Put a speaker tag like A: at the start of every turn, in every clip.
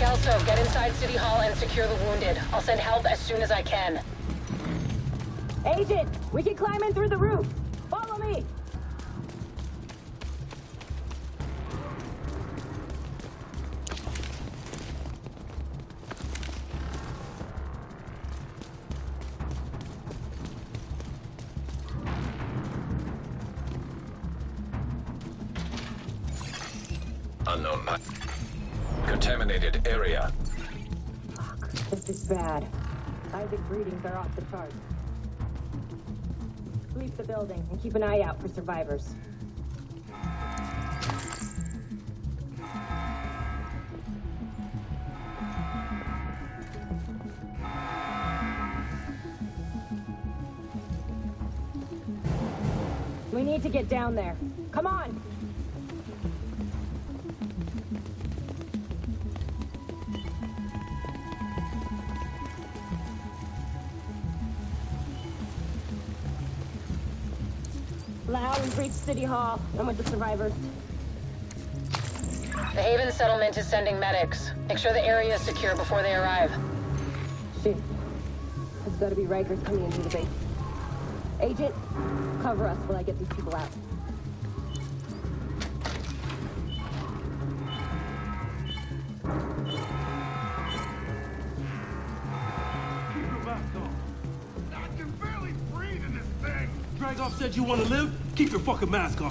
A: Kelso, get inside City Hall and secure the wounded. I'll send help as soon as I can.
B: Agent, we can climb in through the roof. Follow me.
C: Unknown. Contaminated area.
B: Fuck, this is bad. Isaac readings are off the charts. Sweep the building and keep an eye out for survivors. We need to get down there. Come on! Lau, we've reached City Hall. I'm with the survivors.
A: The Haven settlement is sending medics. Make sure the area is secure before they arrive.
B: Shit. There's gotta be Rikers coming into the base. Agent, cover us while I get these people out.
D: Keep your mask on. I can barely breathe in this thing. Dragoff said you want to live? Keep your fucking mask on.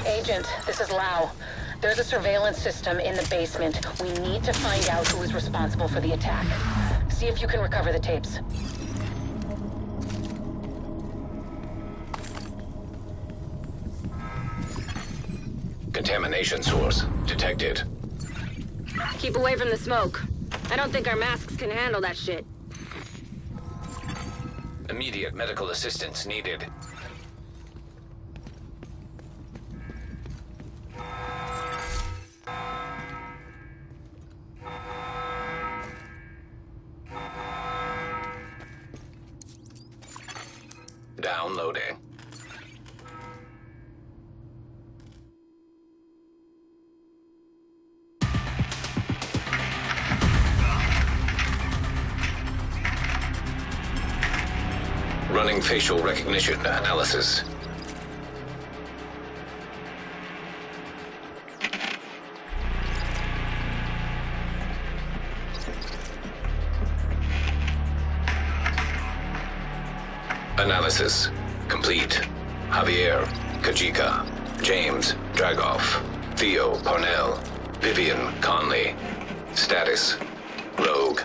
A: Agent, this is Lau. There's a surveillance system in the basement. We need to find out who is responsible for the attack. See if you can recover the tapes.
C: Contamination source detected.
E: Keep away from the smoke. I don't think our masks can handle that shit.
C: Immediate medical assistance needed. Downloading. Running facial recognition analysis. Analysis complete. Javier, Kajika, James, Dragoff, Theo, Parnell, Vivian, Conley. Status, Rogue.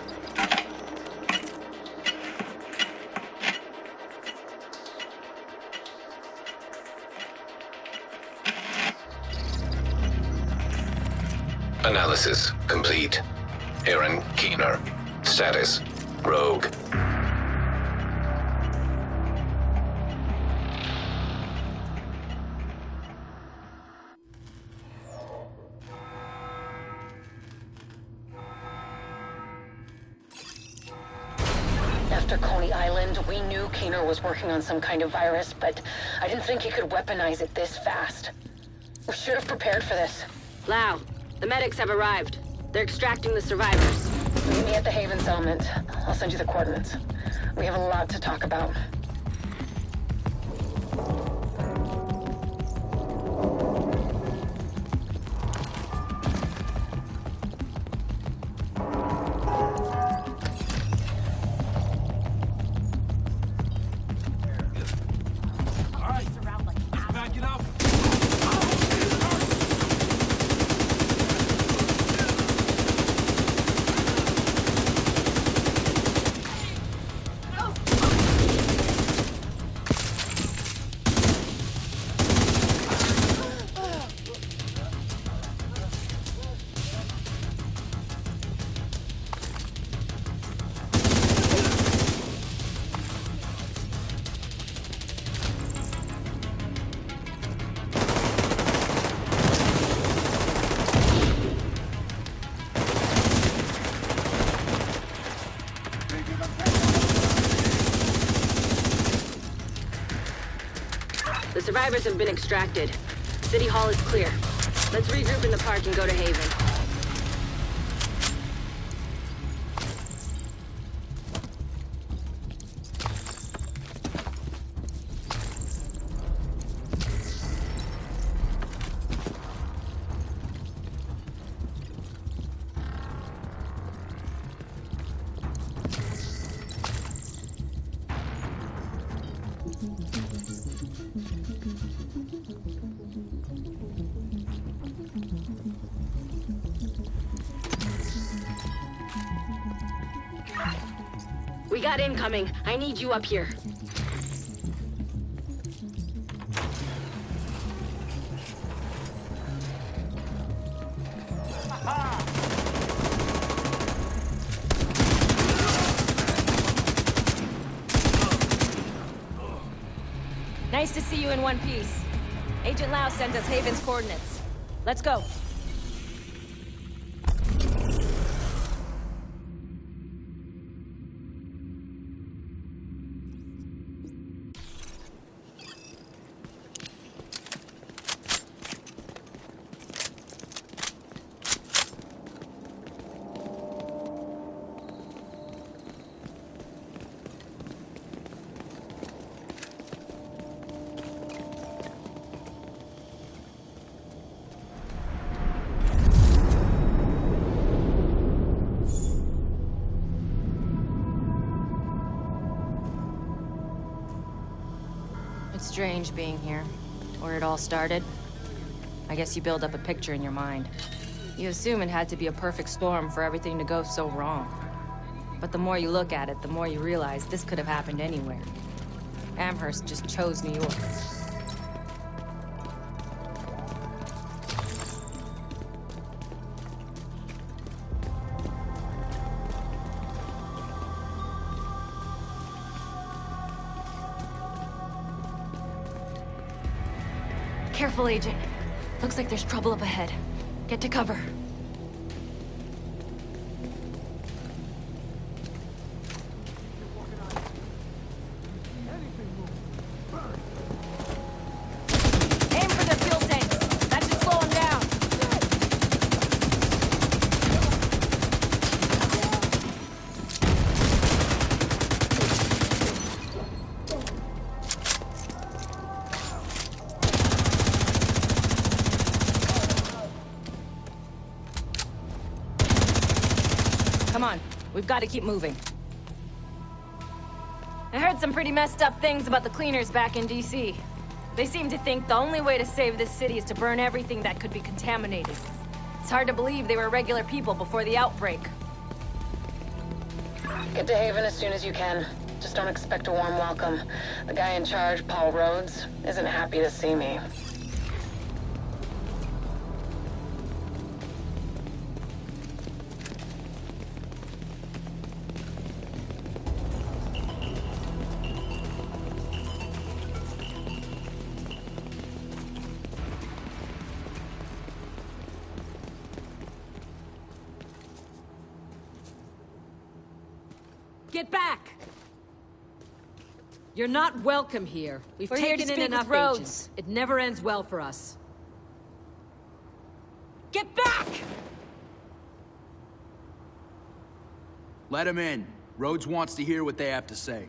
C: Analysis complete. Aaron Keener. Status, Rogue.
A: After Coney Island, we knew Keener was working on some kind of virus, but I didn't think he could weaponize it this fast. We should have prepared for this.
E: Lau, the medics have arrived. They're extracting the survivors.
A: Meet me at the Haven settlement. I'll send you the coordinates. We have a lot to talk about.
E: Survivors have been extracted. City Hall is clear. Let's regroup in the park and go to Haven. We got incoming. I need you up here.
F: Nice to see you in one piece. Agent Lau sent us Haven's coordinates. Let's go. It's strange being here, where it all started. I guess you build up a picture in your mind. You assume it had to be a perfect storm for everything to go so wrong. But the more you look at it, the more you realize this could have happened anywhere. Amherst just chose New York. Careful, Agent. Looks like there's trouble up ahead. Get to cover. Aim for the fuel tanks. That should slow them down. Come on, we've got to keep moving. I heard some pretty messed up things about the cleaners back in DC. They seem to think the only way to save this city is to burn everything that could be contaminated. It's hard to believe they were regular people before the outbreak.
A: Get to Haven as soon as you can. Just don't expect a warm welcome. The guy in charge, Paul Rhodes, isn't happy to see me.
G: Get back! You're not welcome here. We've
F: We're here to
G: taken in
F: speak
G: enough
F: with Rhodes.
G: agents. It never ends well for us. Get back!
H: Let him in. Rhodes wants to hear what they have to say.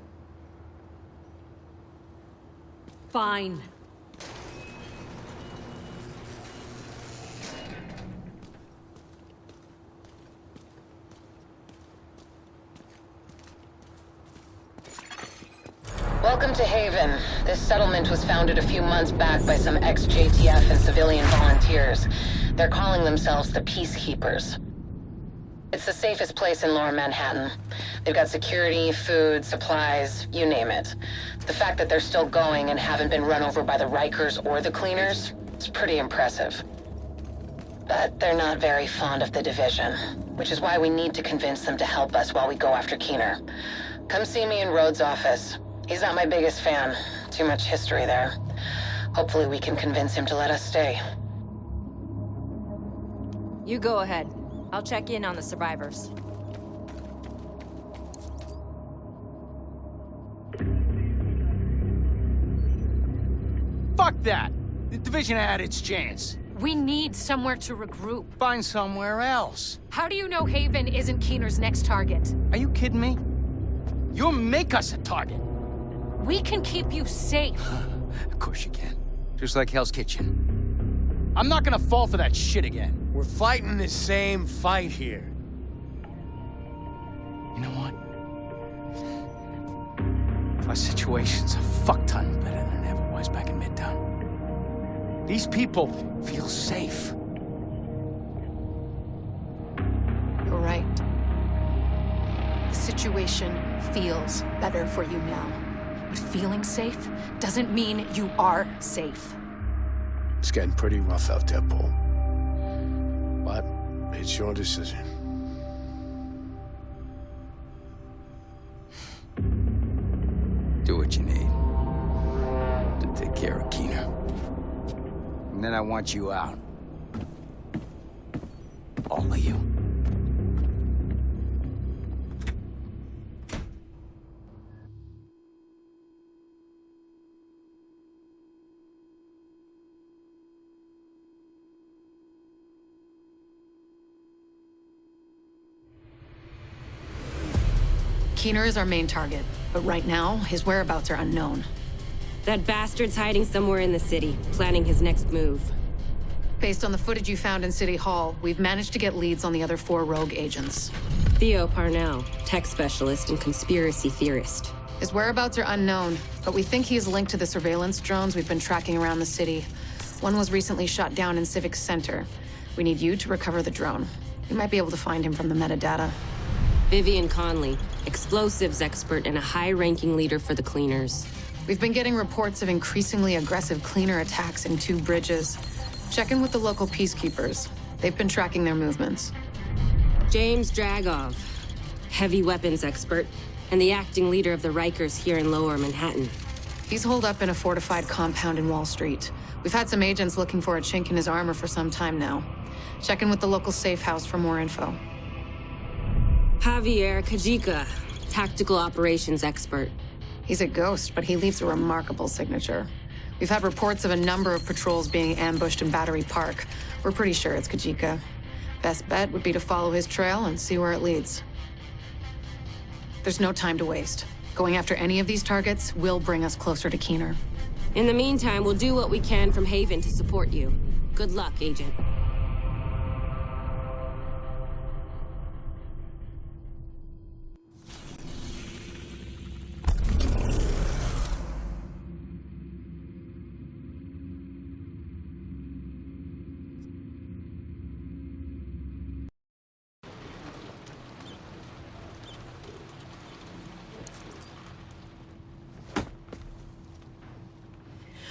G: Fine.
A: Welcome to Haven. This settlement was founded a few months back by some ex-JTF and civilian volunteers. They're calling themselves the Peacekeepers. It's the safest place in Lower Manhattan. They've got security, food, supplies, you name it. The fact that they're still going and haven't been run over by the Rikers or the Cleaners, it's pretty impressive. But they're not very fond of the division, which is why we need to convince them to help us while we go after Keener. Come see me in Rhodes' office. He's not my biggest fan. Too much history there. Hopefully we can convince him to let us stay.
F: You go ahead. I'll check in on the survivors.
I: Fuck that. The division had its chance.
J: We need somewhere to regroup.
I: Find somewhere else.
J: How do you know Haven isn't Keener's next target?
I: Are you kidding me? You'll make us a target.
J: We can keep you safe.
I: Of course you can. Just like Hell's Kitchen. I'm not gonna fall for that shit again.
K: We're fighting the same fight here.
I: You know what? Our situation's a fuck-ton better than it ever was back in Midtown. These people feel safe.
B: You're right. The situation feels better for you now. But feeling safe doesn't mean you are safe.
K: It's getting pretty rough out there, Paul. But it's your decision.
I: Do what you need to take care of Keener. And then I want you out. All of you.
B: Keener is our main target, but right now, his whereabouts are unknown.
E: That bastard's hiding somewhere in the city, planning his next move.
B: Based on the footage you found in City Hall, we've managed to get leads on the other 4 rogue agents.
E: Theo Parnell, tech specialist and conspiracy theorist.
B: His whereabouts are unknown, but we think he is linked to the surveillance drones we've been tracking around the city. One was recently shot down in Civic Center. We need you to recover the drone. You might be able to find him from the metadata.
E: Vivian Conley, explosives expert and a high-ranking leader for the Cleaners.
B: We've been getting reports of increasingly aggressive cleaner attacks in 2 bridges. Check in with the local peacekeepers. They've been tracking their movements.
E: James Dragov, heavy weapons expert, and the acting leader of the Rikers here in Lower Manhattan.
B: He's holed up in a fortified compound in Wall Street. We've had some agents looking for a chink in his armor for some time now. Check in with the local safe house for more info.
E: Javier Kajika, tactical operations expert.
B: He's a ghost, but he leaves a remarkable signature. We've had reports of a number of patrols being ambushed in Battery Park. We're pretty sure it's Kajika. Best bet would be to follow his trail and see where it leads. There's no time to waste. Going after any of these targets will bring us closer to Keener.
E: In the meantime, we'll do what we can from Haven to support you. Good luck, Agent.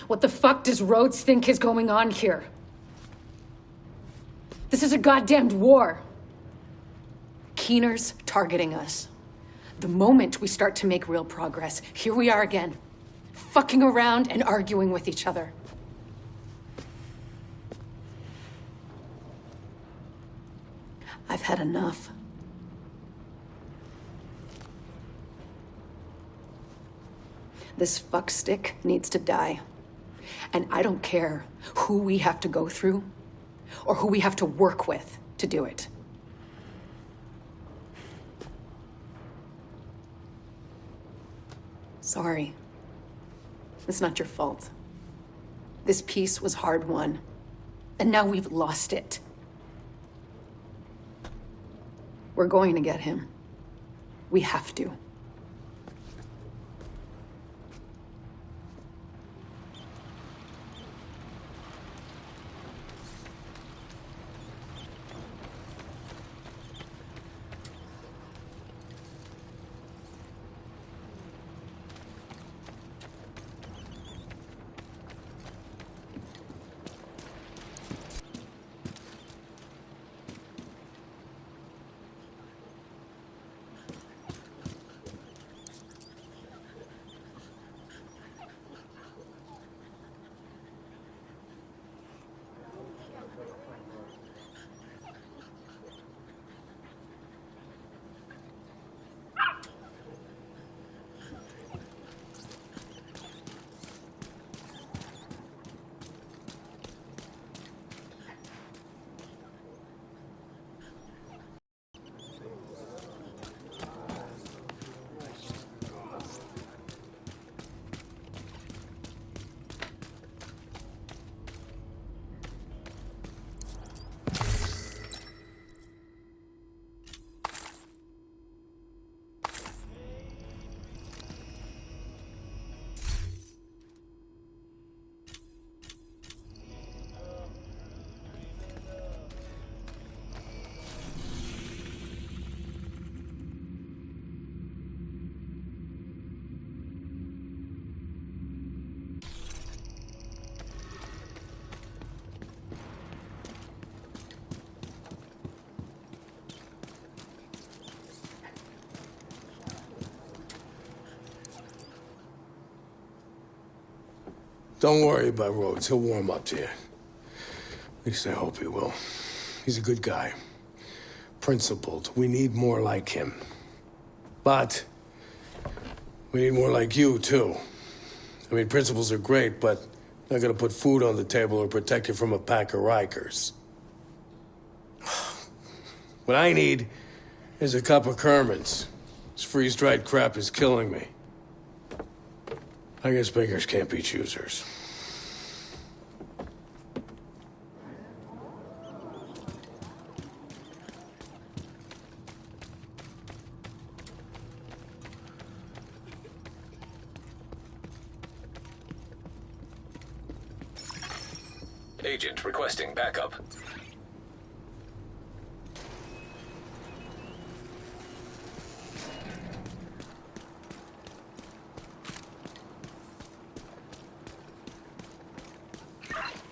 J: What the fuck does Rhodes think is going on here? This is a goddamned war. Keener's targeting us. The moment we start to make real progress, here we are again, fucking around and arguing with each other.
B: I've had enough. This fuckstick needs to die. And I don't care who we have to go through or who we have to work with to do it. Sorry. It's not your fault. This peace was hard won, and now we've lost it. We're going to get him. We have to.
K: Don't worry about Rhodes. He'll warm up to you. At least I hope he will. He's a good guy. Principled. We need more like him. But we need more like you, too. I mean, principles are great, but not gonna put food on the table or protect you from a pack of Rikers. What I need is a cup of Kerman's. This freeze-dried crap is killing me. I guess beggars can't be choosers.
C: Agent requesting backup.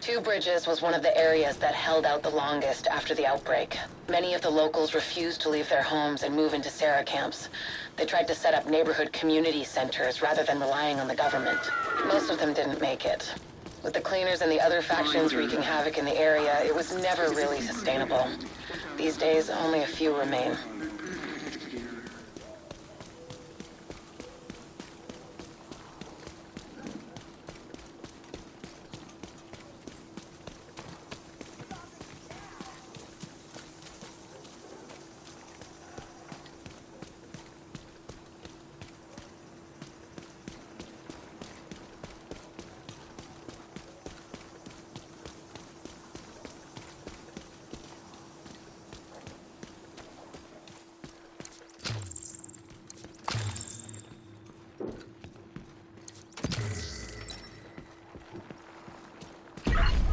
A: Two Bridges was one of the areas that held out the longest after the outbreak. Many of the locals refused to leave their homes and move into Sarah camps. They tried to set up neighborhood community centers rather than relying on the government. Most of them didn't make it. With the cleaners and the other factions wreaking havoc in the area, it was never really sustainable. These days, only a few remain.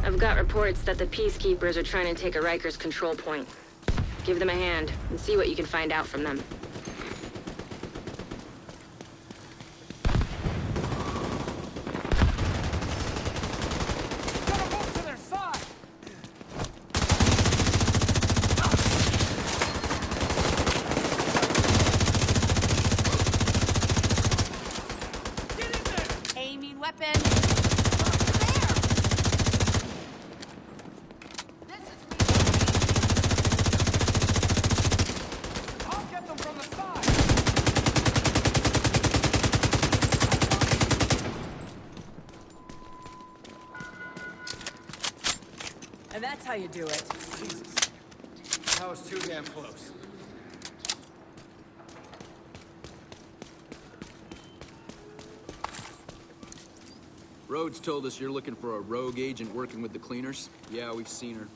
E: I've got reports that the Peacekeepers are trying to take a Rikers control point. Give them a hand and see what you can find out from them.
G: Aiming weapon. And that's how you do it.
I: Jesus. That was too damn close.
H: Rhodes told us you're looking for a rogue agent working with the cleaners. Yeah, we've seen her.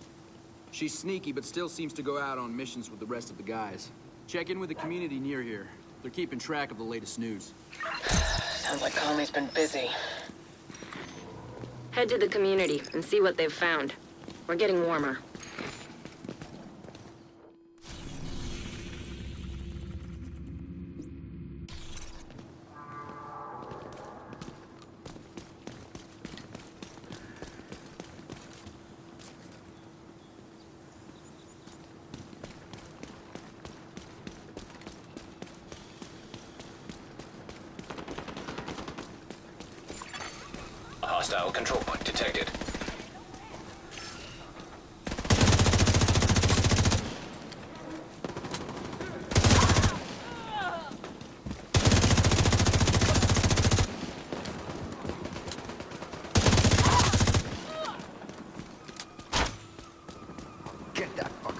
H: She's sneaky, but still seems to go out on missions with the rest of the guys. Check in with the community near here. They're keeping track of the latest news.
A: Sounds like Conley's been busy.
E: Head to the community and see what they've found. We're getting warmer.
C: Hostile control point detected.
I: Get that fucker.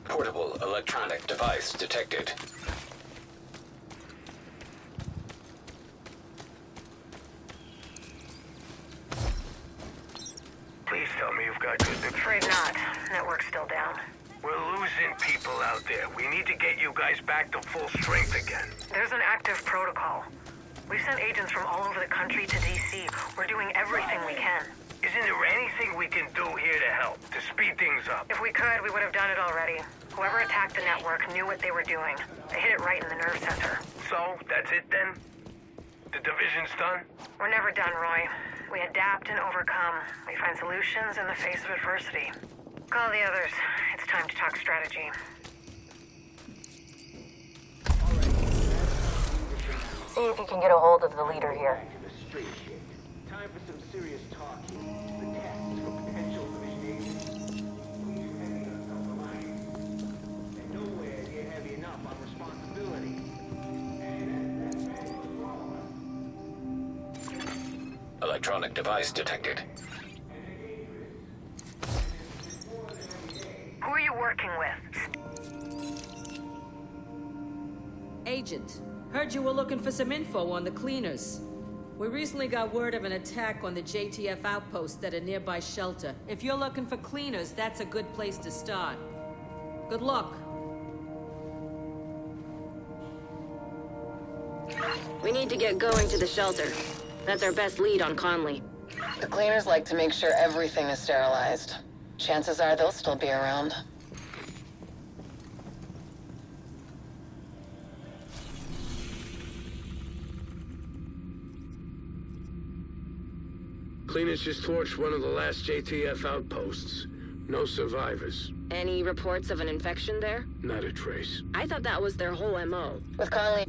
C: Portable electronic device detected.
L: Please tell me you've got good news.
A: Afraid not. Network's still down.
L: We're losing people out there. We need to get you guys back to full strength again.
A: There's an active protocol. We've sent agents from all over the country to D.C. We're doing everything we can.
L: Isn't there anything we can do here to help, to speed things up?
A: If we could, we would have done it already. Whoever attacked the network knew what they were doing. They hit it right in the nerve center.
L: So, that's it then? The division's done?
A: We're never done, Roy. We adapt and overcome. We find solutions in the face of adversity. Call the others. It's time to talk strategy. See if you can get a hold of the leader here.
L: Time for some serious talk here. The test for potential initiation. Please hang us on the line. And nowhere near heavy enough on responsibility.
C: Electronic device detected.
A: Who are you working with?
M: Agent, heard you were looking for some info on the cleaners. We recently got word of an attack on the JTF outpost at a nearby shelter. If you're looking for cleaners, that's a good place to start. Good luck.
E: We need to get going to the shelter. That's our best lead on Conley.
A: The cleaners like to make sure everything is sterilized. Chances are they'll still be around.
K: Cleaners just torched one of the last JTF outposts. No survivors.
E: Any reports of an infection there?
K: Not a trace.
E: I thought that was their whole MO.
A: With Conley...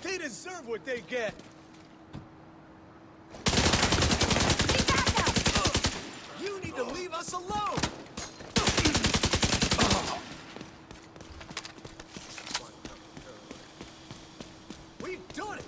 D: They deserve what they get. You need to leave us alone. We've done it.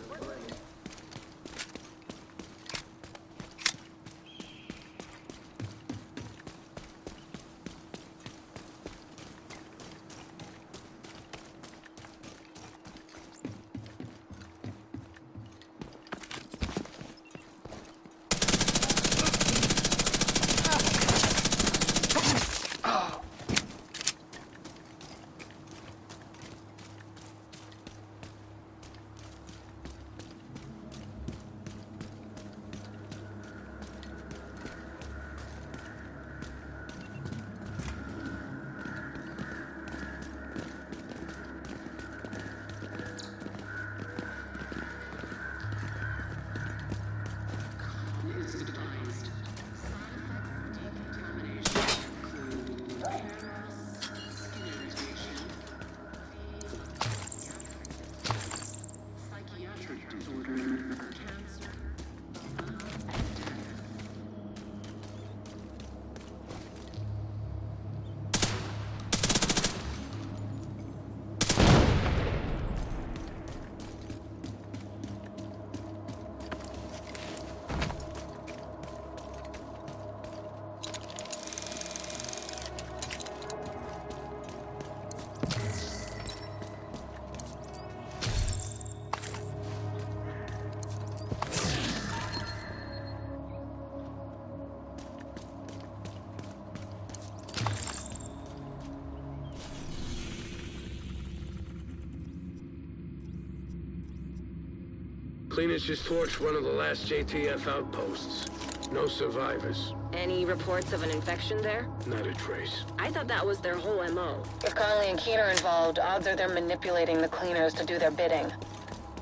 K: Cleaners just torched one of the last JTF outposts. No survivors.
E: Any reports of an infection there?
K: Not a trace.
E: I thought that was their whole MO.
A: If Conley and Keen are involved, odds are they're manipulating the Cleaners to do their bidding.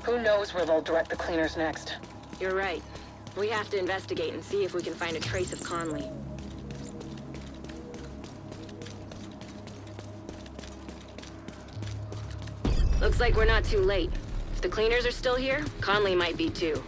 A: Who knows where they'll direct the Cleaners next?
E: You're right. We have to investigate and see if we can find a trace of Conley. Looks like we're not too late. If the Cleaners are still here, Conley might be too.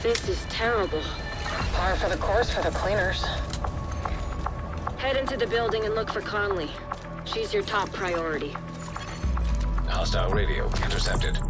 E: This is terrible.
A: Par for the course for the Cleaners.
E: Head into the building and look for Conley. She's your top priority.
C: Hostile radio intercepted.